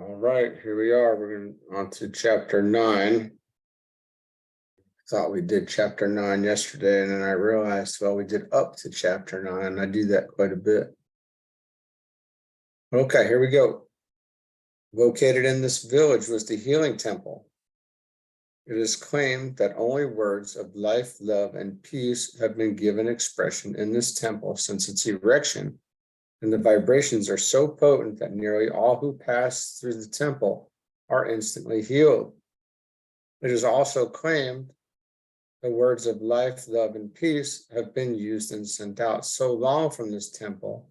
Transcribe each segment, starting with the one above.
All right, here we are. We're going on to chapter 9. Thought we did chapter 9 yesterday, and then I realized, well, we did up to chapter 9. I do that quite a bit. Okay, here we go. Located in this village was the healing temple. It is claimed that only words of life, love, and peace have been given expression in this temple since its erection, and the vibrations are so potent that nearly all who pass through the temple are instantly healed. It is also claimed the words of life, love, and peace have been used and sent out so long from this temple,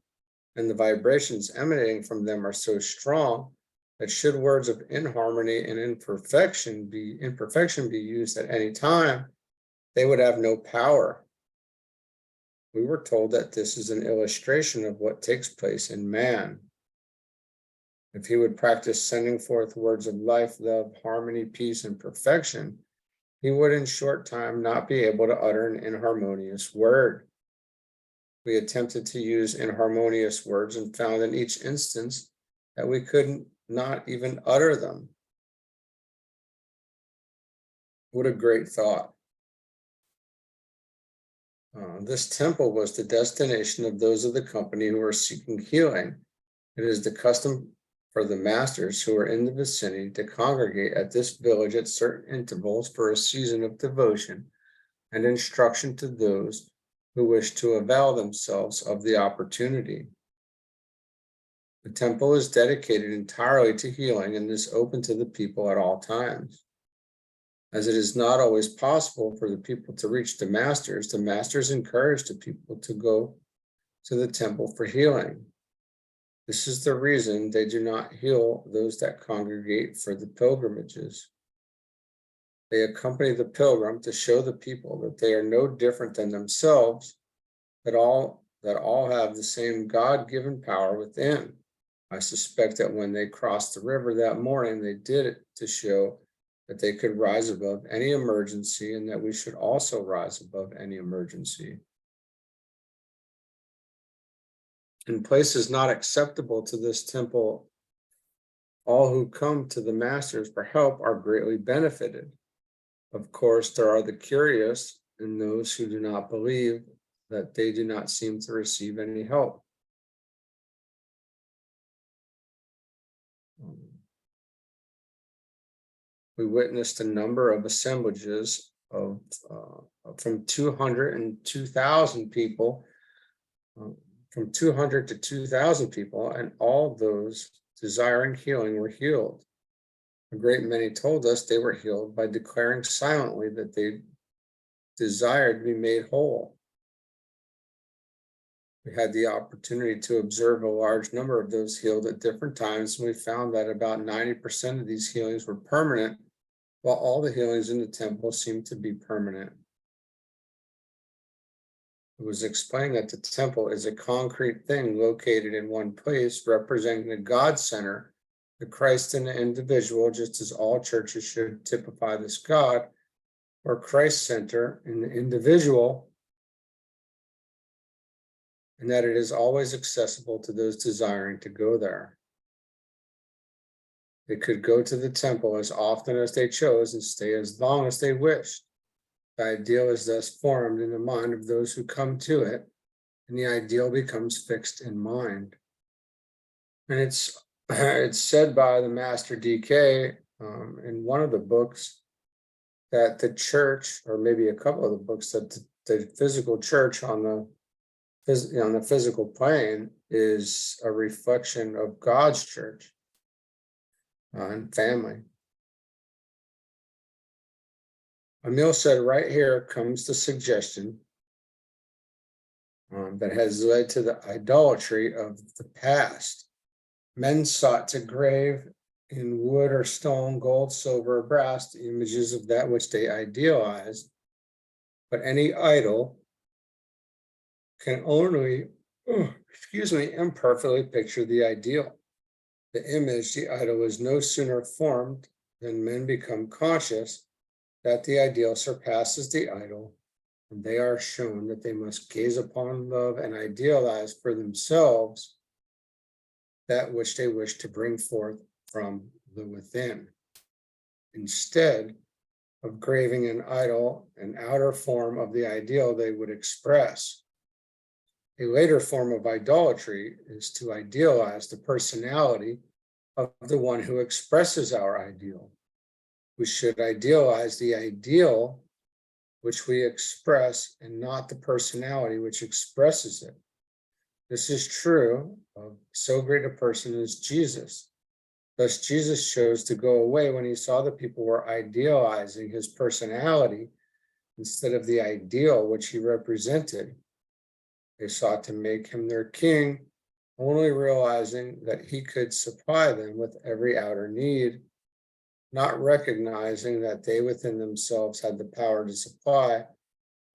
and the vibrations emanating from them are so strong that should words of inharmony and imperfection be used at any time, they would have no power. We were told that this is an illustration of what takes place in man. If he would practice sending forth words of life, love, harmony, peace, and perfection, he would in short time not be able to utter an inharmonious word. We attempted to use inharmonious words and found in each instance that we could not even utter them. What a great thought. This temple was the destination of those of the company who were seeking healing. It is the custom for the masters who are in the vicinity to congregate at this village at certain intervals for a season of devotion and instruction to those who wish to avail themselves of the opportunity. The temple is dedicated entirely to healing and is open to the people at all times. As it is not always possible for the people to reach the masters encourage the people to go to the temple for healing. This is the reason they do not heal those that congregate for the pilgrimages. They accompany the pilgrim to show the people that they are no different than themselves, that all have the same God-given power within. I suspect that when they crossed the river that morning, they did it to show that they could rise above any emergency and that we should also rise above any emergency. In places not acceptable to this temple, all who come to the masters for help are greatly benefited. Of course, there are the curious and those who do not believe that they do not seem to receive any help. We witnessed a number of assemblages of from 200 and 2,000 people, from 200 to 2,000 people, and all those desiring healing were healed. A great many told us they were healed by declaring silently that they desired to be made whole. We had the opportunity to observe a large number of those healed at different times, and we found that about 90% of these healings were permanent, while all the healings in the temple seemed to be permanent. It was explained that the temple is a concrete thing located in one place, representing the God center, the Christ in the individual, just as all churches should typify this God, or Christ center in the individual, and that it is always accessible to those desiring to go there. They could go to the temple as often as they chose and stay as long as they wished. The ideal is thus formed in the mind of those who come to it, and the ideal becomes fixed in mind. And it's said by the Master DK in one of the books that the church, or maybe a couple of the books, that the physical church on the physical plane is a reflection of God's church and family. Emil said, right here comes the suggestion that has led to the idolatry of the past. Men sought to grave in wood or stone, gold, silver, or brass, the images of that which they idealized. But any idol can only, imperfectly picture the ideal. The image, the idol, is no sooner formed than men become conscious that the ideal surpasses the idol, and they are shown that they must gaze upon, love, and idealize for themselves that which they wish to bring forth from the within. Instead of craving an idol, an outer form of the ideal they would express. A later form of idolatry is to idealize the personality of the one who expresses our ideal. We should idealize the ideal which we express and not the personality which expresses it. This is true of so great a person as Jesus. Thus, Jesus chose to go away when he saw the people were idealizing his personality instead of the ideal which he represented. They sought to make him their king, only realizing that he could supply them with every outer need, not recognizing that they within themselves had the power to supply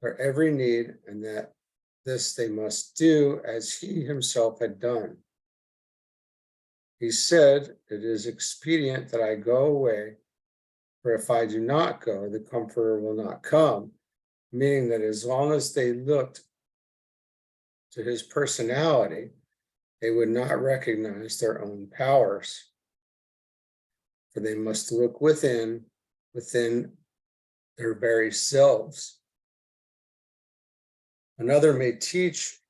their every need, and that this they must do as he himself had done. He said, "It is expedient that I go away, for if I do not go, the Comforter will not come," meaning that as long as they looked to his personality, they would not recognize their own powers. For they must look within their very selves. Another may teach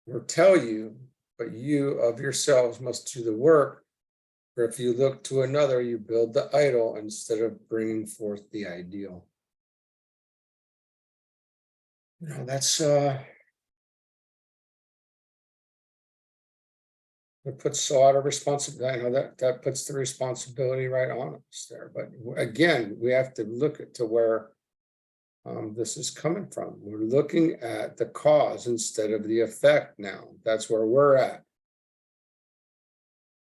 or tell you, but you of yourselves must do the work. For if you look to another, you build the idol instead of bringing forth the ideal. That's it puts a lot of responsibility. I know that puts the responsibility right on us there. But again, we have to look to where this is coming from. We're looking at the cause instead of the effect now. That's where we're at.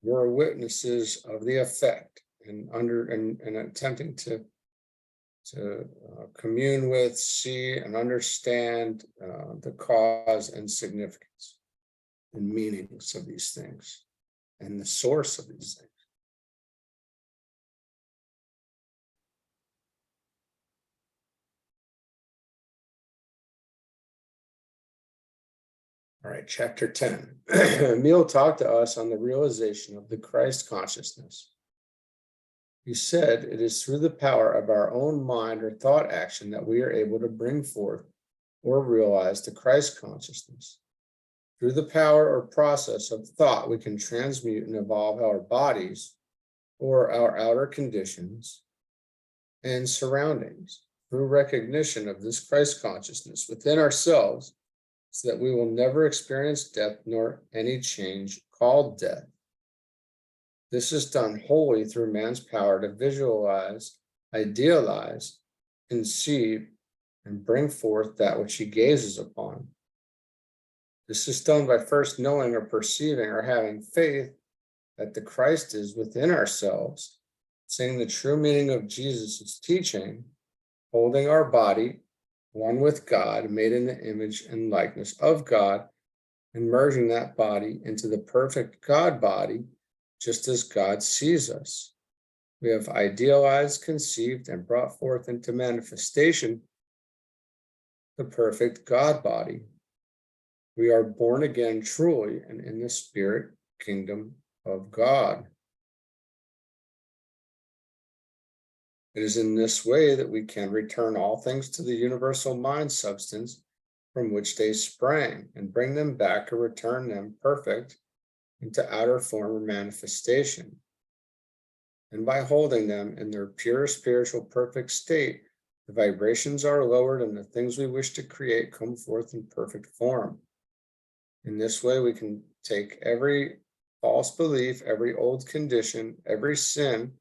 We're witnesses of the effect and attempting to commune with, see, and understand the cause and significance and meanings of these things and the source of these things. All right, chapter 10. Emil talked to us on the realization of the Christ consciousness. He said, "It is through the power of our own mind or thought action that we are able to bring forth or realize the Christ consciousness. Through the power or process of thought, we can transmute and evolve our bodies or our outer conditions and surroundings through recognition of this Christ consciousness within ourselves, so that we will never experience death nor any change called death. This is done wholly through man's power to visualize, idealize, conceive, and bring forth that which he gazes upon. This is done by first knowing or perceiving or having faith that the Christ is within ourselves, saying the true meaning of Jesus' teaching, holding our body, one with God, made in the image and likeness of God, and merging that body into the perfect God body, just as God sees us. We have idealized, conceived, and brought forth into manifestation the perfect God body. We are born again truly and in the spirit kingdom of God. It is in this way that we can return all things to the universal mind substance from which they sprang, and bring them back or return them perfect into outer form or manifestation. And by holding them in their pure spiritual perfect state, the vibrations are lowered and the things we wish to create come forth in perfect form. In this way, we can take every false belief, every old condition, every sin,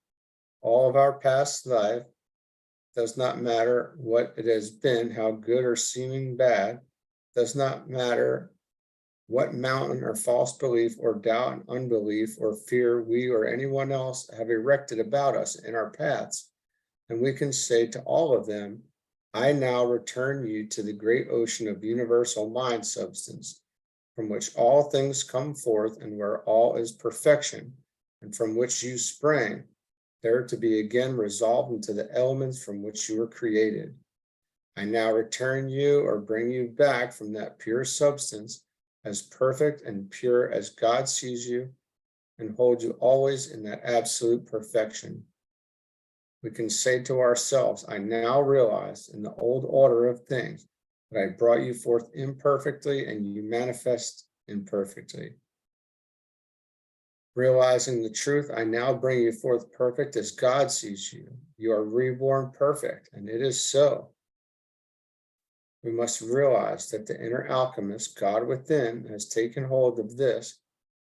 all of our past life, does not matter what it has been, how good or seeming bad, does not matter what mountain or false belief or doubt and unbelief or fear we or anyone else have erected about us in our paths. And we can say to all of them, I now return you to the great ocean of universal mind substance, from which all things come forth and where all is perfection, and from which you sprang, there to be again resolved into the elements from which you were created. I now return you or bring you back from that pure substance as perfect and pure as God sees you, and hold you always in that absolute perfection. We can say to ourselves, I now realize in the old order of things that I brought you forth imperfectly and you manifest imperfectly. Realizing the truth, I now bring you forth perfect as God sees you. You are reborn perfect, and it is so. We must realize that the inner alchemist, God within, has taken hold of this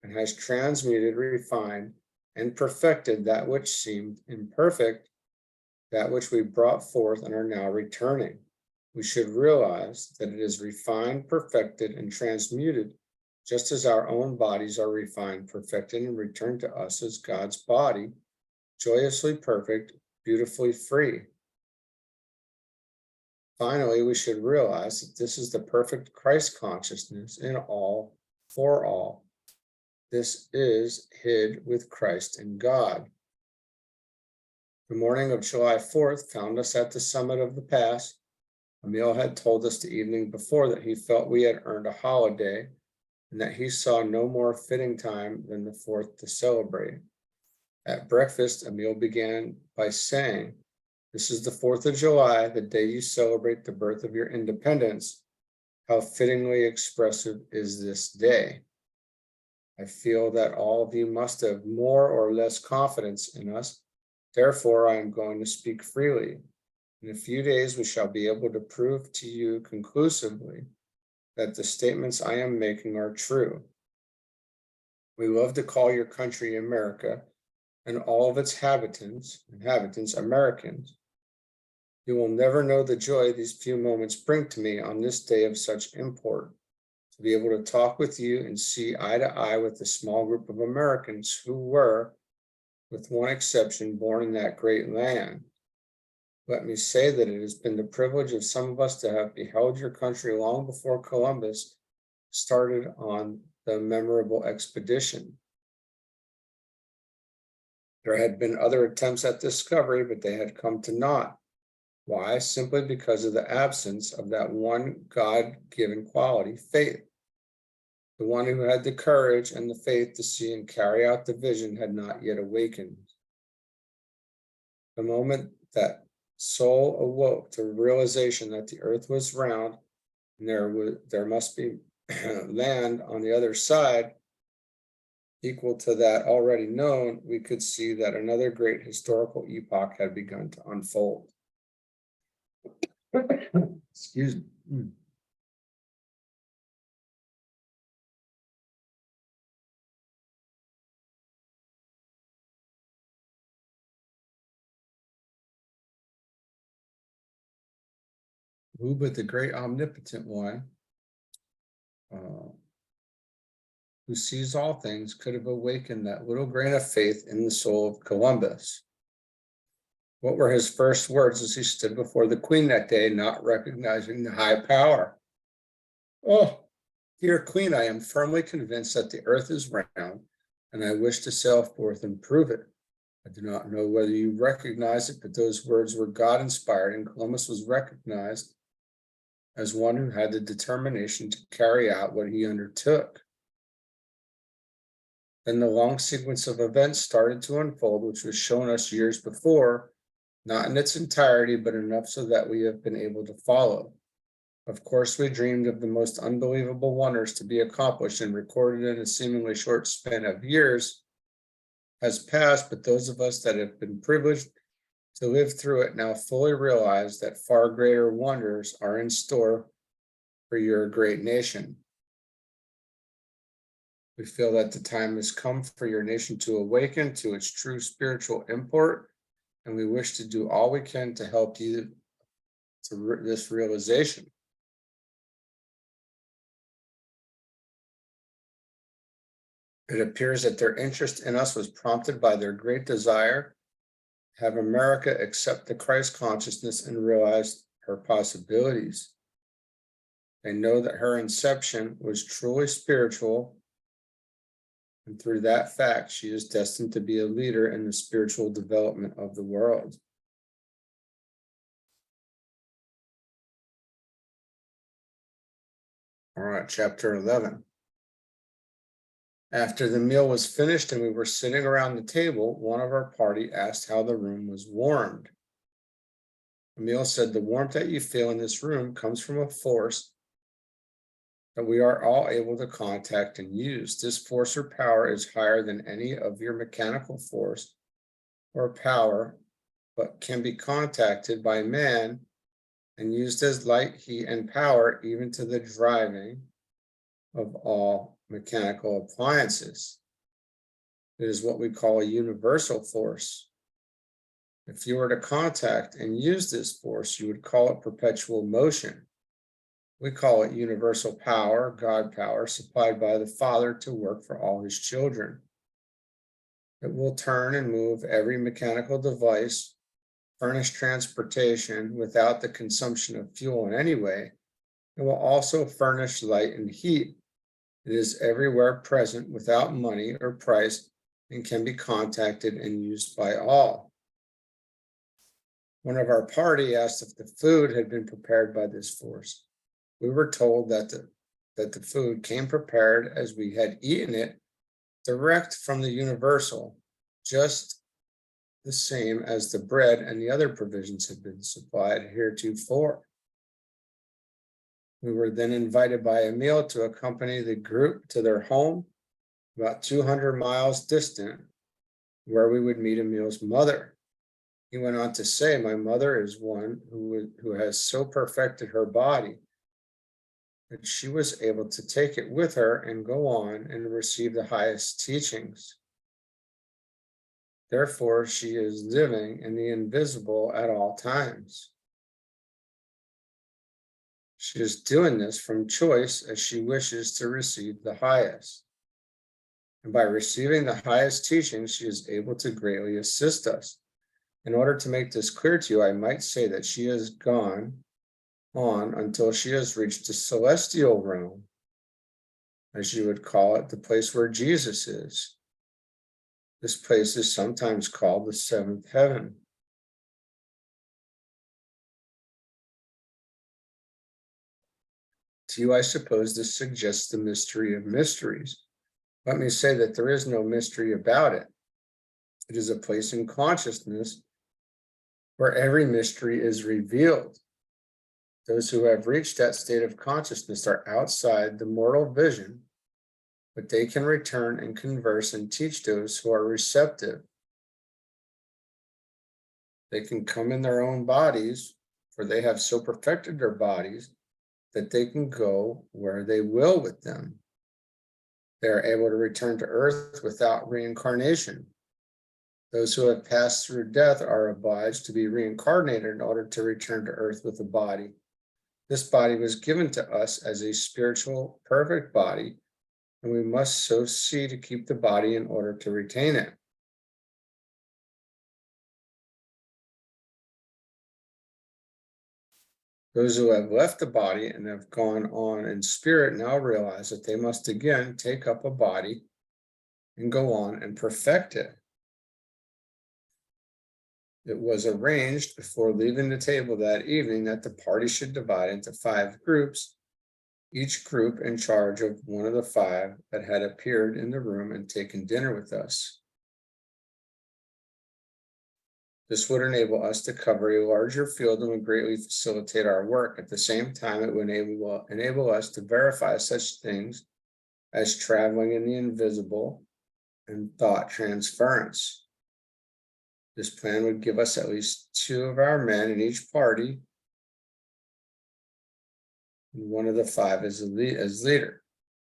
and has transmuted, refined, and perfected that which seemed imperfect, that which we brought forth and are now returning. We should realize that it is refined, perfected, and transmuted, just as our own bodies are refined, perfected, and returned to us as God's body, joyously perfect, beautifully free. Finally, we should realize that this is the perfect Christ consciousness in all, for all. This is hid with Christ in God. The morning of July 4th found us at the summit of the pass. Emil had told us the evening before that he felt we had earned a holiday and that he saw no more fitting time than the 4th to celebrate. At breakfast, Emil began by saying, "This is the 4th of July, the day you celebrate the birth of your independence. How fittingly expressive is this day. I feel that all of you must have more or less confidence in us. Therefore, I am going to speak freely. In a few days, we shall be able to prove to you conclusively that the statements I am making are true. We love to call your country America and all of its inhabitants Americans. You will never know the joy these few moments bring to me on this day of such import, to be able to talk with you and see eye to eye with the small group of Americans who were, with one exception, born in that great land. Let me say that it has been the privilege of some of us to have beheld your country long before Columbus started on the memorable expedition. There had been other attempts at discovery, but they had come to naught. Why? Simply because of the absence of that one God-given quality, faith. The one who had the courage and the faith to see and carry out the vision had not yet awakened. The moment that soul awoke to the realization that the earth was round and there must be land on the other side equal to that already known, we could see that another great historical epoch had begun to unfold. Excuse me. Who but the great omnipotent one, who sees all things, could have awakened that little grain of faith in the soul of Columbus? What were his first words as he stood before the Queen that day, not recognizing the high power? "Oh, dear Queen, I am firmly convinced that the earth is round, and I wish to sail forth and prove it. I do not know whether you recognize it, but those words were God-inspired, and Columbus was recognized as one who had the determination to carry out what he undertook." Then the long sequence of events started to unfold, which was shown us years before, not in its entirety, but enough so that we have been able to follow. Of course, we dreamed of the most unbelievable wonders to be accomplished and recorded in a seemingly short span of years has passed, but those of us that have been privileged to live through it now fully realize that far greater wonders are in store for your great nation. We feel that the time has come for your nation to awaken to its true spiritual import, and we wish to do all we can to help you to this realization. It appears that their interest in us was prompted by their great desire to have America accept the Christ consciousness and realize her possibilities. They know that her inception was truly spiritual, and through that fact, she is destined to be a leader in the spiritual development of the world. All right, chapter 11. After the meal was finished and we were sitting around the table, one of our party asked how the room was warmed. Emil said, "The warmth that you feel in this room comes from a force that we are all able to contact and use. This force or power is higher than any of your mechanical force or power, but can be contacted by man and used as light, heat, and power, even to the driving of all mechanical appliances. It is what we call a universal force. If you were to contact and use this force, you would call it perpetual motion. We call it universal power, God power, supplied by the Father to work for all his children. It will turn and move every mechanical device, furnish transportation without the consumption of fuel in any way. It will also furnish light and heat. It is everywhere present without money or price and can be contacted and used by all." One of our party asked if the food had been prepared by this force. We were told that the food came prepared as we had eaten it direct from the universal, just the same as the bread and the other provisions had been supplied heretofore. We were then invited by Emil to accompany the group to their home, about 200 miles distant, where we would meet Emil's mother. He went on to say, "My mother is one who has so perfected her body that she was able to take it with her and go on and receive the highest teachings. Therefore, she is living in the invisible at all times. She is doing this from choice as she wishes to receive the highest. And by receiving the highest teachings, she is able to greatly assist us. In order to make this clear to you, I might say that she has gone on until she has reached the celestial realm, as you would call it, the place where Jesus is. This place is sometimes called the seventh heaven. To you, I suppose this suggests the mystery of mysteries. Let me say that there is no mystery about it. It is a place in consciousness where every mystery is revealed. Those who have reached that state of consciousness are outside the mortal vision, but they can return and converse and teach those who are receptive. They can come in their own bodies, for they have so perfected their bodies that they can go where they will with them. They are able to return to earth without reincarnation. Those who have passed through death are obliged to be reincarnated in order to return to earth with a body. This body was given to us as a spiritual, perfect body, and we must so see to keep the body in order to retain it. Those who have left the body and have gone on in spirit now realize that they must again take up a body and go on and perfect it. It was arranged before leaving the table that evening that the party should divide into 5 groups, each group in charge of one of the 5 that had appeared in the room and taken dinner with us. This would enable us to cover a larger field and would greatly facilitate our work. At the same time, it would enable us to verify such things as traveling in the invisible and thought transference. This plan would give us at least 2 of our men in each party, and one of the 5 as leader.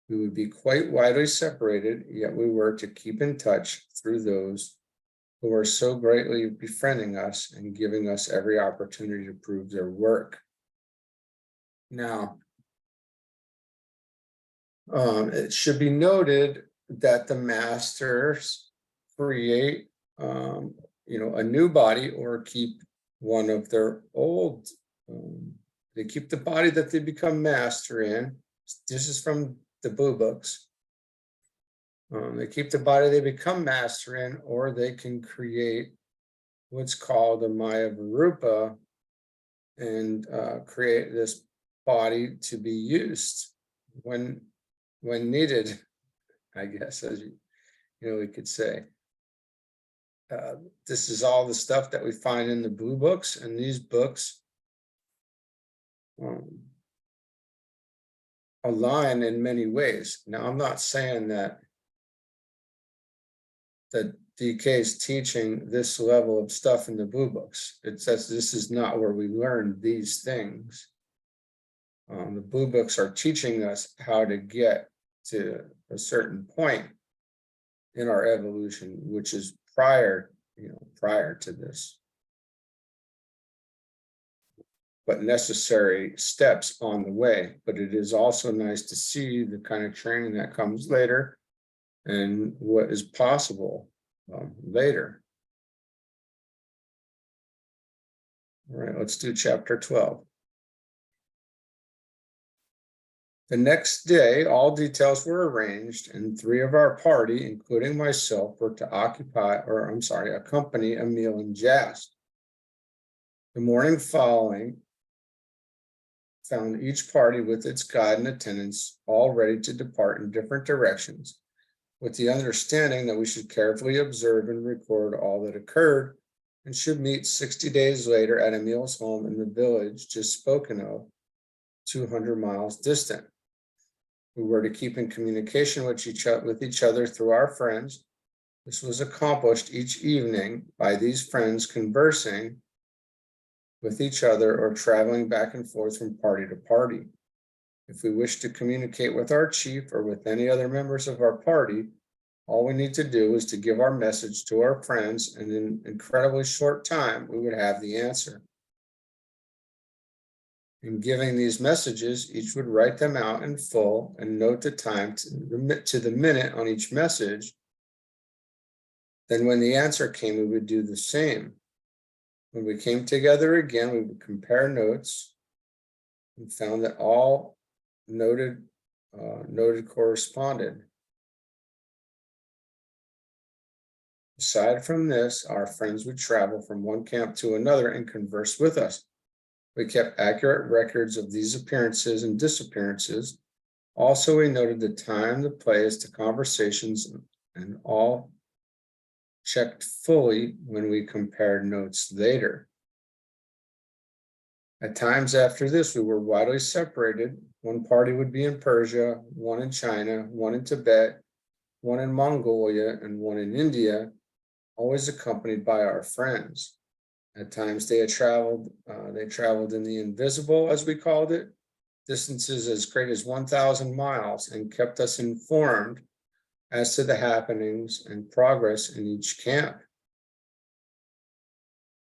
We would be quite widely separated, yet we were to keep in touch through those who are so greatly befriending us and giving us every opportunity to prove their work. Now, it should be noted that the masters create a new body or keep one of their old. They keep the body that they become master in. This is from the Blue Books. They keep the body they become master in, or they can create what's called a Maya Varupa and create this body to be used when needed. I guess, as we could say. This is all the stuff that we find in the blue books, and these books align in many ways. Now, I'm not saying that DK is teaching this level of stuff in the blue books. It says this is not where we learn these things. The blue books are teaching us how to get to a certain point in our evolution, which is prior to this, but necessary steps on the way. But it is also nice to see the kind of training that comes later and what is possible later. All right, let's do chapter 12. The next day, all details were arranged, and 3 of our party, including myself, were to accompany Emil and Jast. The morning following found each party with its guide and attendants, all ready to depart in different directions, with the understanding that we should carefully observe and record all that occurred, and should meet 60 days later at Emil's home in the village just spoken of, 200 miles distant. We were to keep in communication with each other through our friends. This was accomplished each evening by these friends conversing with each other or traveling back and forth from party to party. If we wish to communicate with our chief or with any other members of our party, all we need to do is to give our message to our friends, and in an incredibly short time, we would have the answer. In giving these messages, each would write them out in full and note the time to the minute on each message. Then when the answer came, we would do the same. When we came together again, we would compare notes and found that all noted corresponded. Aside from this, our friends would travel from one camp to another and converse with us. We kept accurate records of these appearances and disappearances. Also, we noted the time, the place, the conversations, and all checked fully when we compared notes later. At times after this, we were widely separated. One party would be in Persia, one in China, one in Tibet, one in Mongolia, and one in India, always accompanied by our friends. At times they traveled in the invisible, as we called it, distances as great as 1,000 miles, and kept us informed as to the happenings and progress in each camp.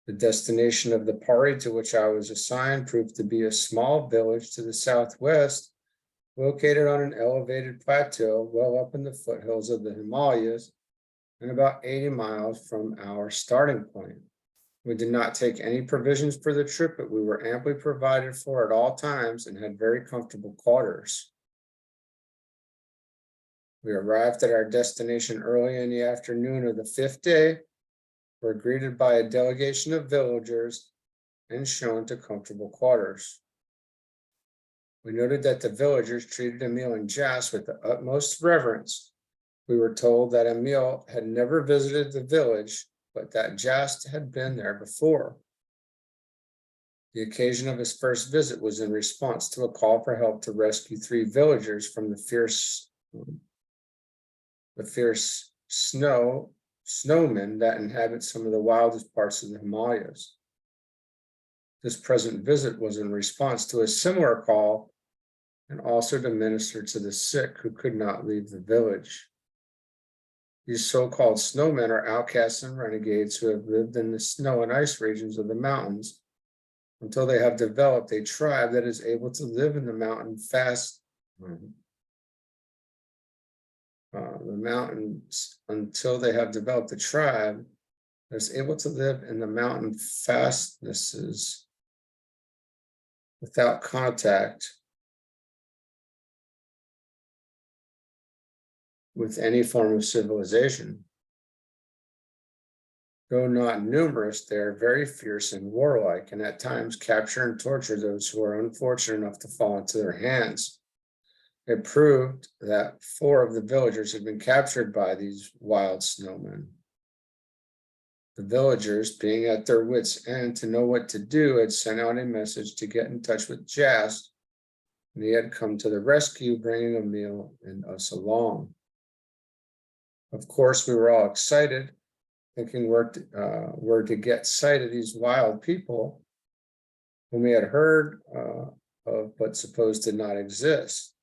The destination of the party to which I was assigned proved to be a small village to the southwest, located on an elevated plateau well up in the foothills of the Himalayas, and about 80 miles from our starting point. We did not take any provisions for the trip, but we were amply provided for at all times and had very comfortable quarters. We arrived at our destination early in the afternoon of the 5th day, were greeted by a delegation of villagers and shown to comfortable quarters. We noted that the villagers treated Emil and Jas with the utmost reverence. We were told that Emil had never visited the village, but that Jas had been there before. The occasion of his first visit was in response to a call for help to rescue 3 villagers from the fierce snowmen that inhabit some of the wildest parts of the Himalayas. This present visit was in response to a similar call and also to minister to the sick who could not leave the village. These so-called snowmen are outcasts and renegades who have lived in the snow and ice regions of the mountains until they have developed a tribe that is able to live in the mountain until they have developed a tribe that is able to live in the mountain fastnesses without contact with any form of civilization. Though not numerous, they are very fierce and warlike, and at times capture and torture those who are unfortunate enough to fall into their hands. It proved that 4 of the villagers had been captured by these wild snowmen. The villagers, being at their wits' end to know what to do, had sent out a message to get in touch with Jas, and he had come to the rescue, bringing a meal and us along. Of course, we were all excited, thinking we're to get sight of these wild people whom we had heard of but supposed did not exist.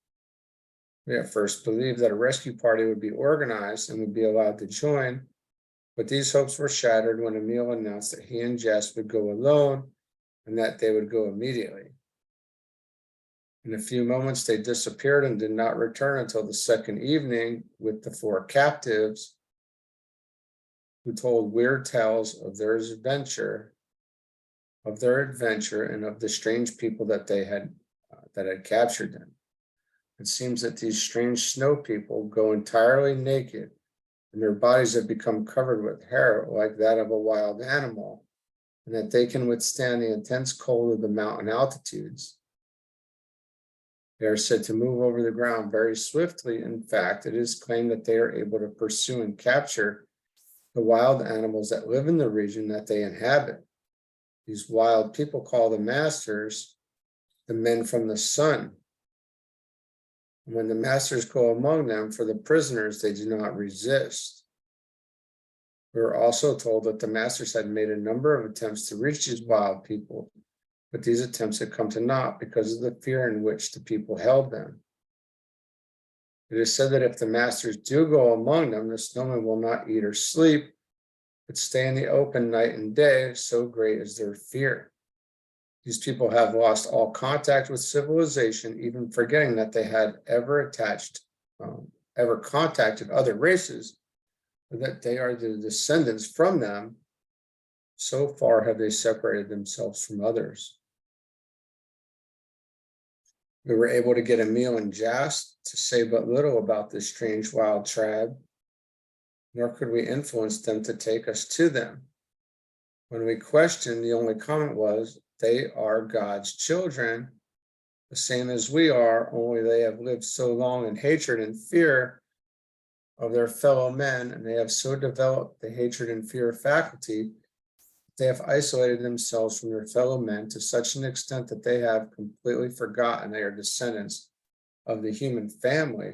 We at first believed that a rescue party would be organized and would be allowed to join, but these hopes were shattered when Emil announced that he and Jess would go alone and that they would go immediately. In a few moments, they disappeared and did not return until the second evening with the 4 captives, who told weird tales of their adventure, and of the strange people that they had captured them. It seems that these strange snow people go entirely naked, and their bodies have become covered with hair like that of a wild animal, and that they can withstand the intense cold of the mountain altitudes. They are said to move over the ground very swiftly. In fact, it is claimed that they are able to pursue and capture the wild animals that live in the region that they inhabit. These wild people call the masters the men from the sun. And when the masters go among them for the prisoners, they do not resist. We were also told that the masters had made a number of attempts to reach these wild people, but these attempts had come to naught because of the fear in which the people held them. It is said that if the masters do go among them, the snowmen will not eat or sleep, but stay in the open night and day, so great is their fear. These people have lost all contact with civilization, even forgetting that they had ever contacted other races, or that they are the descendants from them. So far have they separated themselves from others. We were able to get Emil and Jas to say but little about this strange wild tribe, nor could we influence them to take us to them. When we questioned, the only comment was, they are God's children, the same as we are, only they have lived so long in hatred and fear of their fellow men, and they have so developed the hatred and fear faculty, they have isolated themselves from their fellow men to such an extent that they have completely forgotten they are descendants of the human family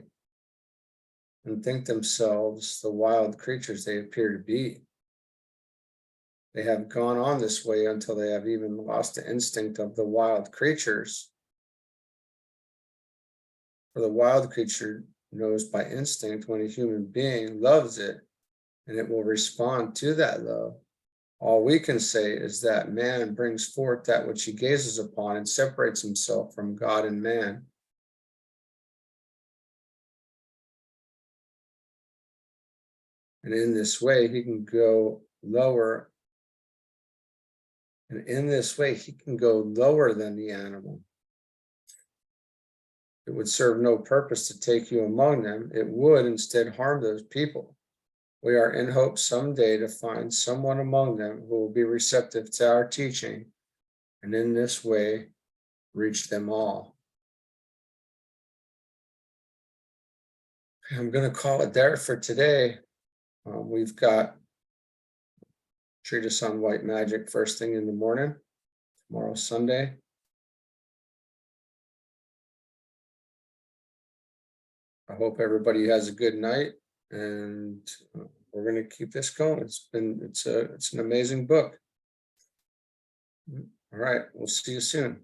and think themselves the wild creatures they appear to be. They have gone on this way until they have even lost the instinct of the wild creatures. For the wild creature knows by instinct when a human being loves it, and it will respond to that love. All we can say is that man brings forth that which he gazes upon and separates himself from God and man. And in this way, he can go lower. And in this way, he can go lower than the animal. It would serve no purpose to take you among them. It would instead harm those people. We are in hope someday to find someone among them who will be receptive to our teaching, and in this way, reach them all. I'm going to call it there for today. We've got treatise on white magic first thing in the morning. Tomorrow's Sunday. I hope everybody has a good night, and we're going to keep this going. It's an amazing book. All right, we'll see you soon.